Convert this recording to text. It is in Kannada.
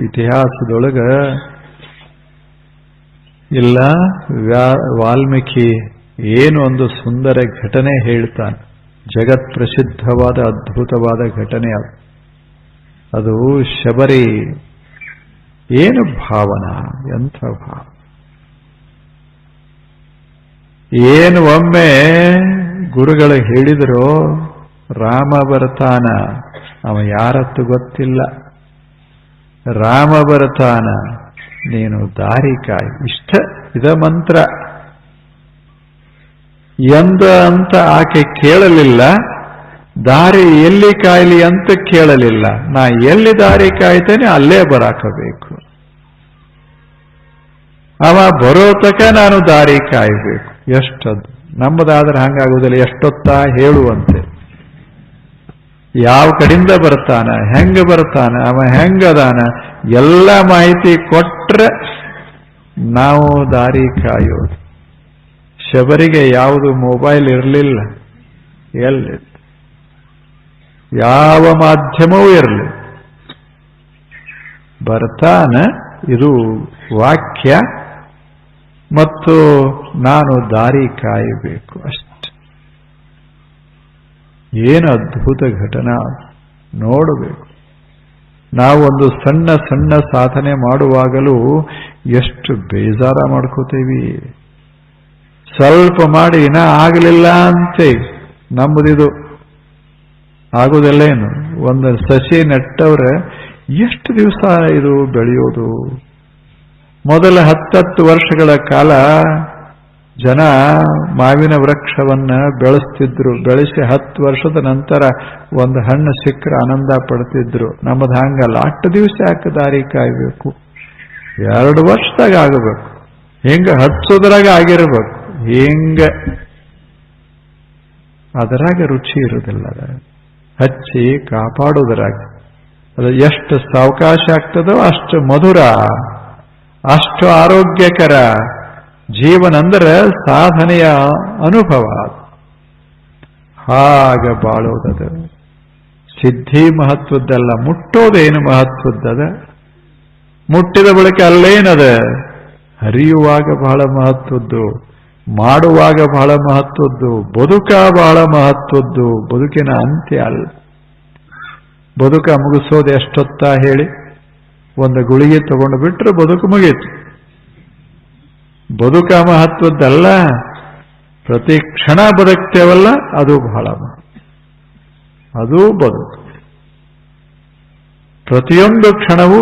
ಇತಿಹಾಸದೊಳಗ ಇಲ್ಲ ವಾಲ್ಮೀಕಿ ಏನು ಒಂದು ಸುಂದರ ಘಟನೆ ಹೇಳ್ತಾನೆ. ಜಗತ್ ಪ್ರಸಿದ್ಧವಾದ ಅದ್ಭುತವಾದ ಘಟನೆ ಅದು ಶಬರಿ. ಏನು ಭಾವನಾ, ಎಂಥ ಭಾವ! ಏನು ಒಮ್ಮೆ ಗುರುಗಳು ಹೇಳಿದ್ರು, ರಾಮ ಬರ್ತಾನ, ಅವ ಯಾರತ್ತು ಗೊತ್ತಿಲ್ಲ, ರಾಮ ಬರ್ತಾನ, ನೀನು ದಾರಿ ಕಾಯಿ. ಇದ ಮಂತ್ರ ಅಂತ ಆಕೆ ಕೇಳಲಿಲ್ಲ. ದಾರಿ ಎಲ್ಲಿ ಕಾಯಲಿ ಅಂತ ಕೇಳಲಿಲ್ಲ. ನಾ ಎಲ್ಲಿ ದಾರಿ ಕಾಯ್ತೇನೆ ಅಲ್ಲೇ ಬರಾಕಬೇಕು. ಅವ ಬರೋ ತಕ ನಾನು ದಾರಿ ಕಾಯಬೇಕು. ಎಷ್ಟದ್ದು ನಮ್ಮದಾದ್ರೆ ಹಂಗಾಗುವುದಿಲ್ಲ. ಎಷ್ಟೊತ್ತ ಹೇಳುವಂತೆ, ಯಾವ ಕಡೆಯಿಂದ ಬರ್ತಾನ, ಹೆಂಗ ಬರ್ತಾನ, ಅವ ಹೆಂಗದಾನ, ಎಲ್ಲ ಮಾಹಿತಿ ಕೊಟ್ರೆ ನಾವು ದಾರಿ ಕಾಯೋದು. ಶಬರಿಗೆ ಯಾವುದು ಮೊಬೈಲ್ ಇರಲಿಲ್ಲ, ಎಲ್ಲಿ ಯಾವ ಮಾಧ್ಯಮವೂ ಇರಲಿ, ಬರ್ತಾನ, ಇದು ವಾಕ್ಯ ಮತ್ತು ನಾನು ದಾರಿ ಕಾಯಬೇಕು ಅಷ್ಟೆ. ಏನು ಅದ್ಭುತ ಘಟನಾ ನೋಡಬೇಕು. ನಾವೊಂದು ಸಣ್ಣ ಸಣ್ಣ ಸಾಧನೆ ಮಾಡುವಾಗಲೂ ಎಷ್ಟು ಬೇಜಾರ ಮಾಡ್ಕೋತೀವಿ. ಸ್ವಲ್ಪ ಮಾಡಿ ಇನ್ನ ಆಗಲಿಲ್ಲ ಅಂತೇವಿ. ನಮ್ಮದಿದು ಆಗುವುದಿಲ್ಲ. ಏನು ಒಂದು ಸಸಿ ನೆಟ್ಟವ್ರೆ ಎಷ್ಟು ದಿವಸ ಇದು ಬೆಳೆಯೋದು? ಮೊದಲ 10 ವರ್ಷಗಳ ಕಾಲ ಜನ ಮಾವಿನ ವೃಕ್ಷವನ್ನ ಬೆಳೆಸ್ತಿದ್ರು. ಬೆಳೆಸಿ 10 ವರ್ಷದ ನಂತರ ಒಂದು ಹಣ್ಣು ಸಿಕ್ಕರೆ ಆನಂದ ಪಡ್ತಿದ್ರು. ನಮ್ಮದು ಹಂಗಲ್ಲ. 8 ದಿವಸ ಯಾಕೆ ದಾರಿ ಕಾಯ್ಬೇಕು? 2 ವರ್ಷದಾಗ ಆಗಬೇಕು. ಹಿಂಗ ಹಚ್ಚೋದ್ರಾಗ ಆಗಿರ್ಬೇಕು. ಹಿಂಗ ಅದರಾಗ ರುಚಿ ಇರುವುದಿಲ್ಲ. ಹಚ್ಚಿ ಕಾಪಾಡೋದ್ರಾಗ ಅದು ಎಷ್ಟು ಸಾವಕಾಶ ಆಗ್ತದೋ ಅಷ್ಟು ಮಧುರ, ಅಷ್ಟು ಆರೋಗ್ಯಕರ. ಜೀವನ ಅಂದ್ರೆ ಸಾಧನೆಯ ಅನುಭವ. ಹಾಗ ಬಾಳೋದದ. ಸಿದ್ಧಿ ಮಹತ್ವದ್ದಲ್ಲ, ಮುಟ್ಟೋದೇನು ಮಹತ್ವದ್ದದ. ಮುಟ್ಟಿದ ಬಳಿಕ ಅಲ್ಲೇನದ, ಹರಿಯುವಾಗ ಬಹಳ ಮಹತ್ವದ್ದು, ಮಾಡುವಾಗ ಬಹಳ ಮಹತ್ವದ್ದು, ಬದುಕ ಬಹಳ ಮಹತ್ವದ್ದು. ಬದುಕಿನ ಅಂತ್ಯ ಅಲ್ಲ. ಬದುಕ ಮುಗಿಸೋದು ಎಷ್ಟೊತ್ತ ಹೇಳಿ? ಒಂದು ಗುಳಿಗೆ ತಗೊಂಡು ಬಿಟ್ರೆ ಬದುಕು ಮುಗೀತು. ಬದುಕ ಮಹತ್ವದ್ದಲ್ಲ, ಪ್ರತಿ ಕ್ಷಣ ಬದುಕ್ತೇವಲ್ಲ, ಅದು ಬಹಳ ಅದು ಬದುಕು. ಪ್ರತಿಯೊಂದು ಕ್ಷಣವೂ